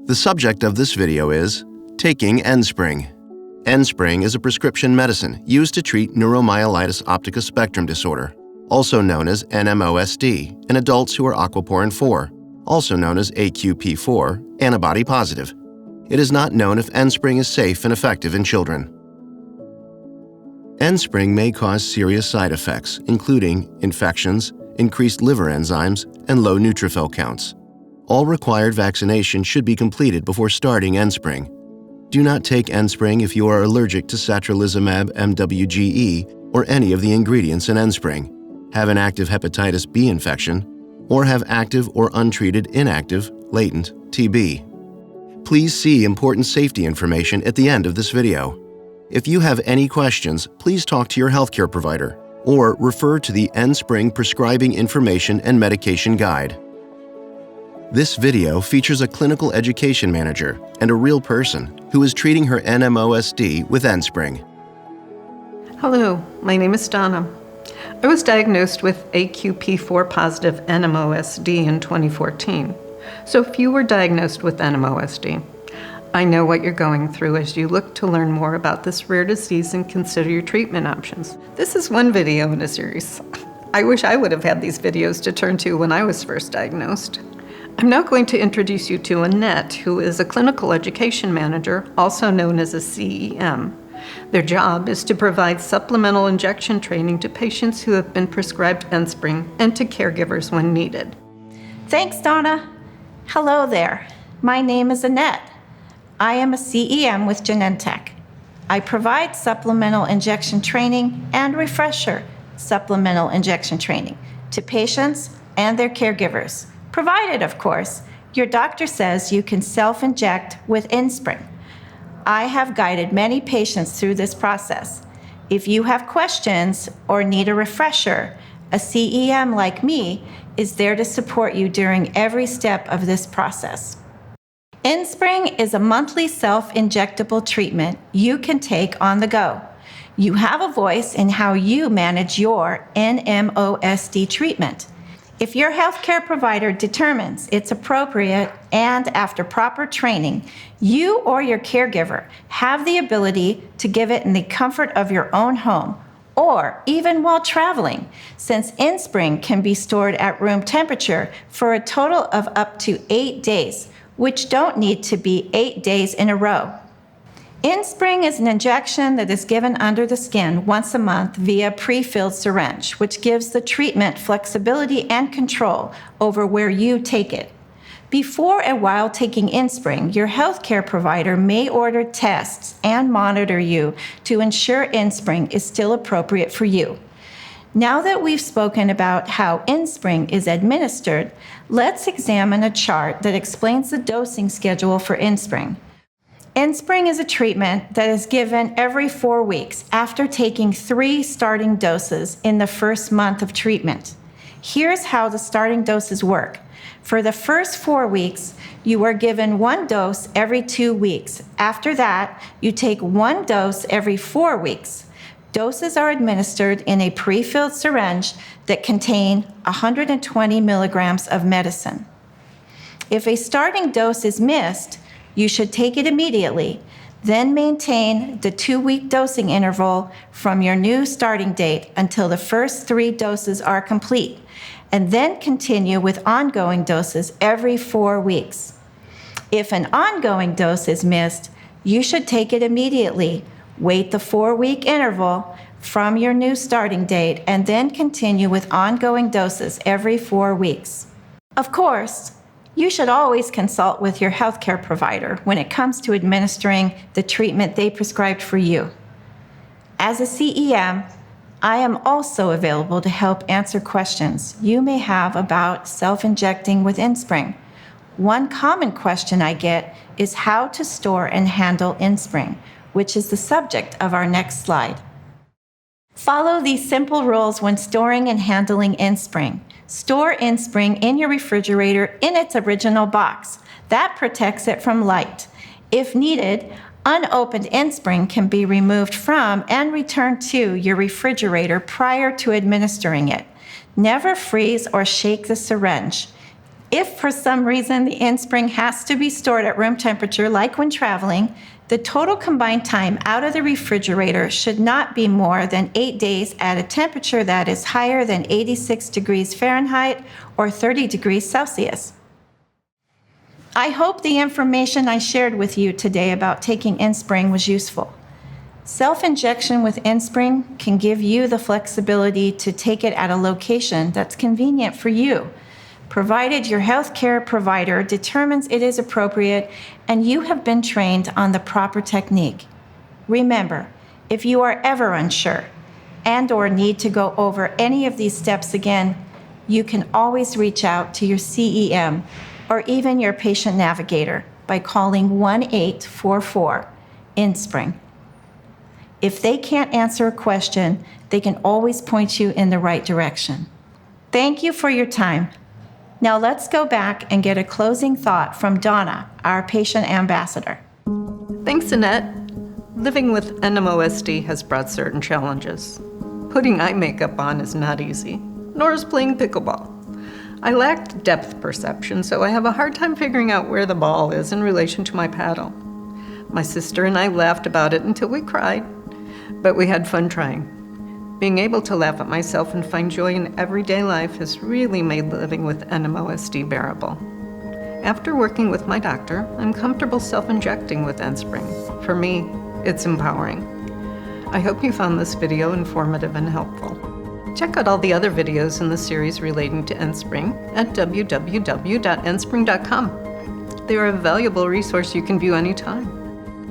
The subject of this video is taking ENSPRYNG. ENSPRYNG is a prescription medicine used to treat neuromyelitis optica spectrum disorder, also known as NMOSD, in adults who are aquaporin 4, also known as AQP4, antibody positive. It is not known if ENSPRYNG is safe and effective in children. ENSPRYNG may cause serious side effects, including infections, increased liver enzymes, and low neutrophil counts. All required vaccinations should be completed before starting ENSPRYNG. Do not take ENSPRYNG if you are allergic to satralizumab-mwge or any of the ingredients in ENSPRYNG, have an active hepatitis B infection, or have active or untreated inactive, latent TB. Please see important safety information at the end of this video. If you have any questions, please talk to your healthcare provider or refer to the ENSPRYNG Prescribing Information and Medication Guide. This video features a clinical education manager and a real person who is treating her NMOSD with ENSPRYNG. Hello, my name is Donna. I was diagnosed with AQP4 positive NMOSD in 2014. So if you were diagnosed with NMOSD, I know what you're going through as you look to learn more about this rare disease and consider your treatment options. This is one video in a series. I wish I would have had these videos to turn to when I was first diagnosed. I'm now going to introduce you to Annette, who is a clinical education manager, also known as a CEM. Their job is to provide supplemental injection training to patients who have been prescribed ENSPRYNG and to caregivers when needed. Thanks, Donna. Hello there. My name is Annette. I am a CEM with Genentech. I provide supplemental injection training and refresher supplemental injection training to patients and their caregivers, provided, of course, your doctor says you can self-inject with ENSPRYNG. I have guided many patients through this process. If you have questions or need a refresher, a CEM like me is there to support you during every step of this process. ENSPRYNG is a monthly self-injectable treatment you can take on the go. You have a voice in how you manage your NMOSD treatment. If your healthcare provider determines it's appropriate and after proper training, you or your caregiver have the ability to give it in the comfort of your own home or even while traveling, since ENSPRYNG can be stored at room temperature for a total of up to 8 days, which don't need to be 8 days in a row. ENSPRYNG is an injection that is given under the skin once a month via pre-filled syringe, which gives the treatment flexibility and control over where you take it. Before and while taking ENSPRYNG, your healthcare provider may order tests and monitor you to ensure ENSPRYNG is still appropriate for you. Now that we've spoken about how ENSPRYNG is administered, let's examine a chart that explains the dosing schedule for ENSPRYNG. ENSPRYNG is a treatment that is given every 4 weeks after taking 3 starting doses in the first month of treatment. Here's how the starting doses work. For the first 4 weeks, you are given 1 dose every 2 weeks. After that, you take 1 dose every 4 weeks. Doses are administered in a pre-filled syringe that contain 120 milligrams of medicine. If a starting dose is missed, you should take it immediately, then maintain the 2-week dosing interval from your new starting date until the first 3 doses are complete, and then continue with ongoing doses every 4 weeks. If an ongoing dose is missed, you should take it immediately, wait the 4-week interval from your new starting date, and then continue with ongoing doses every 4 weeks. Of course, you should always consult with your healthcare provider when it comes to administering the treatment they prescribed for you. As a CEM, I am also available to help answer questions you may have about self-injecting with ENSPRYNG. One common question I get is how to store and handle ENSPRYNG, which is the subject of our next slide. Follow these simple rules when storing and handling ENSPRYNG. Store ENSPRYNG in your refrigerator in its original box. That protects it from light. If needed, unopened ENSPRYNG can be removed from and returned to your refrigerator prior to administering it. Never freeze or shake the syringe. If for some reason the ENSPRYNG has to be stored at room temperature, like when traveling, the total combined time out of the refrigerator should not be more than 8 days at a temperature that is higher than 86 degrees Fahrenheit or 30 degrees Celsius. I hope the information I shared with you today about taking ENSPRYNG was useful. Self-injection with ENSPRYNG can give you the flexibility to take it at a location that's convenient for you, provided your healthcare provider determines it is appropriate and you have been trained on the proper technique. Remember, if you are ever unsure and/or need to go over any of these steps again, you can always reach out to your CEM or even your patient navigator by calling 1-844-ENSPRYNG. If they can't answer a question, they can always point you in the right direction. Thank you for your time. Now let's go back and get a closing thought from Donna, our patient ambassador. Thanks, Annette. Living with NMOSD has brought certain challenges. Putting eye makeup on is not easy, nor is playing pickleball. I lacked depth perception, so I have a hard time figuring out where the ball is in relation to my paddle. My sister and I laughed about it until we cried, but we had fun trying. Being able to laugh at myself and find joy in everyday life has really made living with NMOSD bearable. After working with my doctor, I'm comfortable self-injecting with ENSPRYNG. For me, it's empowering. I hope you found this video informative and helpful. Check out all the other videos in the series relating to ENSPRYNG at www.enspryng.com. They are a valuable resource you can view anytime.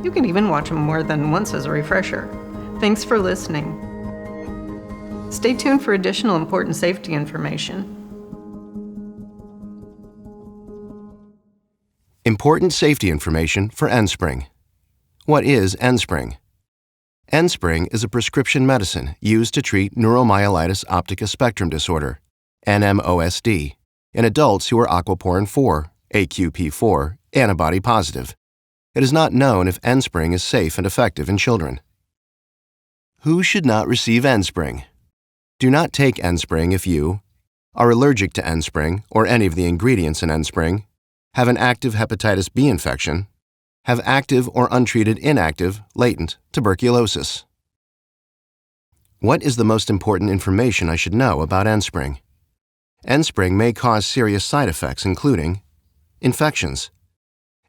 You can even watch them more than once as a refresher. Thanks for listening. Stay tuned for additional important safety information. Important safety information for ENSPRYNG. What is ENSPRYNG? ENSPRYNG is a prescription medicine used to treat neuromyelitis optica spectrum disorder, NMOSD, in adults who are aquaporin 4, AQP4, antibody positive. It is not known if ENSPRYNG is safe and effective in children. Who should not receive ENSPRYNG? Do not take ENSPRYNG if you are allergic to ENSPRYNG or any of the ingredients in ENSPRYNG, have an active hepatitis B infection, have active or untreated inactive, latent tuberculosis. What is the most important information I should know about ENSPRYNG? ENSPRYNG may cause serious side effects including infections.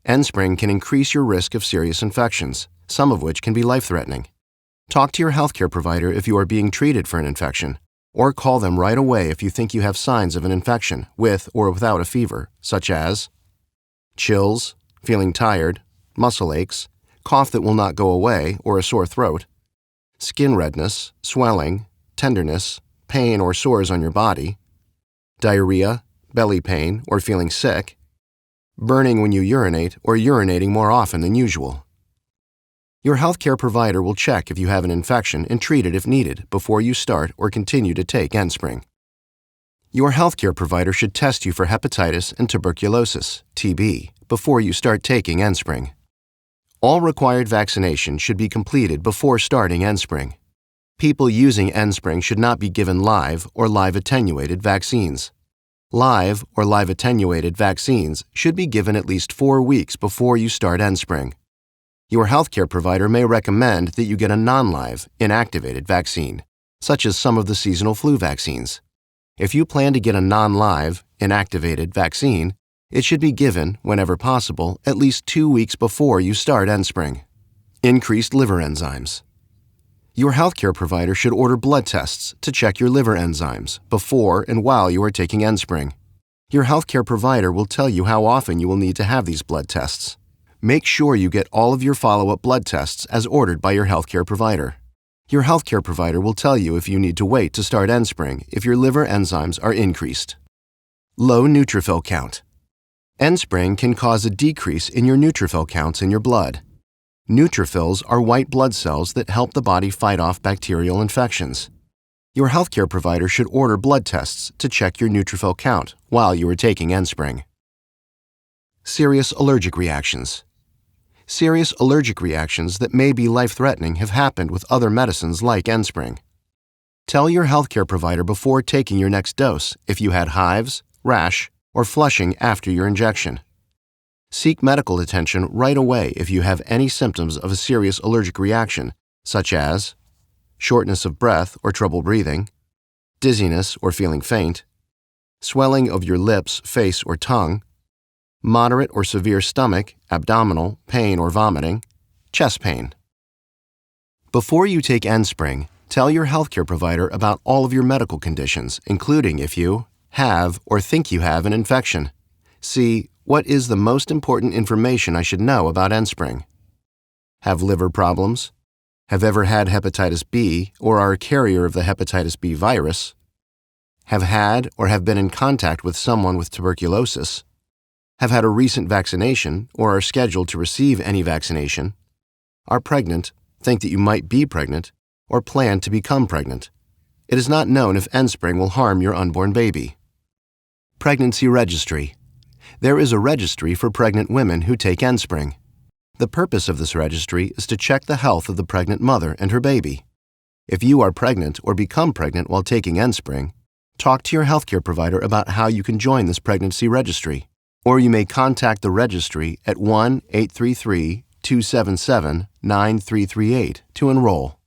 ENSPRYNG can increase your risk of serious infections, some of which can be life-threatening. Talk to your healthcare provider if you are being treated for an infection, or call them right away if you think you have signs of an infection with or without a fever, such as chills, feeling tired, muscle aches, cough that will not go away or a sore throat, skin redness, swelling, tenderness, pain or sores on your body, diarrhea, belly pain or feeling sick, burning when you urinate or urinating more often than usual. Your healthcare provider will check if you have an infection and treat it if needed before you start or continue to take ENSPRYNG. Your healthcare provider should test you for hepatitis and tuberculosis, TB, before you start taking ENSPRYNG. All required vaccinations should be completed before starting ENSPRYNG. People using ENSPRYNG should not be given live or live attenuated vaccines. Live or live attenuated vaccines should be given at least 4 weeks before you start ENSPRYNG. Your healthcare provider may recommend that you get a non-live, inactivated vaccine, such as some of the seasonal flu vaccines. If you plan to get a non-live, inactivated vaccine, it should be given, whenever possible, at least 2 weeks before you start ENSPRYNG. Increased liver enzymes. Your healthcare provider should order blood tests to check your liver enzymes before and while you are taking ENSPRYNG. Your healthcare provider will tell you how often you will need to have these blood tests. Make sure you get all of your follow-up blood tests as ordered by your healthcare provider. Your healthcare provider will tell you if you need to wait to start ENSPRYNG if your liver enzymes are increased. Low neutrophil count. ENSPRYNG can cause a decrease in your neutrophil counts in your blood. Neutrophils are white blood cells that help the body fight off bacterial infections. Your healthcare provider should order blood tests to check your neutrophil count while you are taking ENSPRYNG. Serious allergic reactions. Serious allergic reactions that may be life-threatening have happened with other medicines like ENSPRYNG. Tell your healthcare provider before taking your next dose if you had hives, rash, or flushing after your injection. Seek medical attention right away if you have any symptoms of a serious allergic reaction, such as shortness of breath or trouble breathing, dizziness or feeling faint, swelling of your lips, face, or tongue, moderate or severe stomach, abdominal, pain or vomiting, chest pain. Before you take ENSPRYNG, tell your healthcare provider about all of your medical conditions, including if you have or think you have an infection. See, what is the most important information I should know about ENSPRYNG? Have liver problems? Have ever had hepatitis B or are a carrier of the hepatitis B virus? Have had or have been in contact with someone with tuberculosis? Have had a recent vaccination or are scheduled to receive any vaccination? Are pregnant, think that you might be pregnant, or plan to become pregnant? It is not known if ENSPRYNG will harm your unborn baby. Pregnancy Registry. There is a registry for pregnant women who take ENSPRYNG. The purpose of this registry is to check the health of the pregnant mother and her baby. If you are pregnant or become pregnant while taking ENSPRYNG, talk to your healthcare provider about how you can join this pregnancy registry, or you may contact the registry at 1-833-277-9338 to enroll.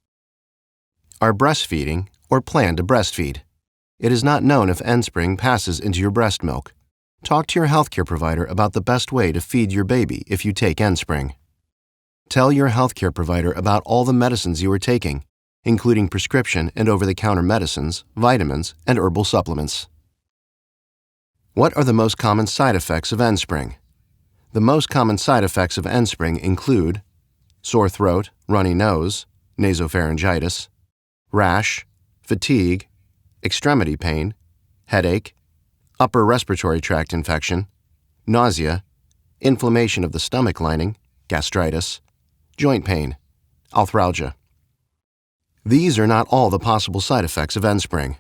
Are breastfeeding or plan to breastfeed? It is not known if ENSPRYNG passes into your breast milk. Talk to your healthcare provider about the best way to feed your baby if you take ENSPRYNG. Tell your healthcare provider about all the medicines you are taking, including prescription and over-the-counter medicines, vitamins, and herbal supplements. What are the most common side effects of ENSPRYNG? The most common side effects of ENSPRYNG include sore throat, runny nose, nasopharyngitis, rash, fatigue, extremity pain, headache, upper respiratory tract infection, nausea, inflammation of the stomach lining, gastritis, joint pain, arthralgia. These are not all the possible side effects of ENSPRYNG.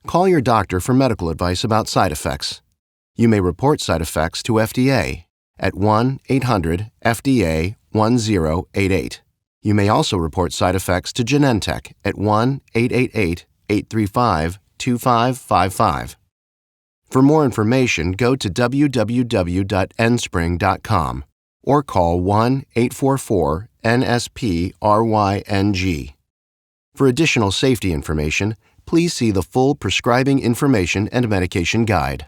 Call your doctor for medical advice about side effects. You may report side effects to FDA at 1-800-FDA-1088. You may also report side effects to Genentech at 1-888-835-2555. For more information, go to www.enspryng.com or call 1-844-NSPRYNG. For additional safety information, please see the full prescribing information and medication guide.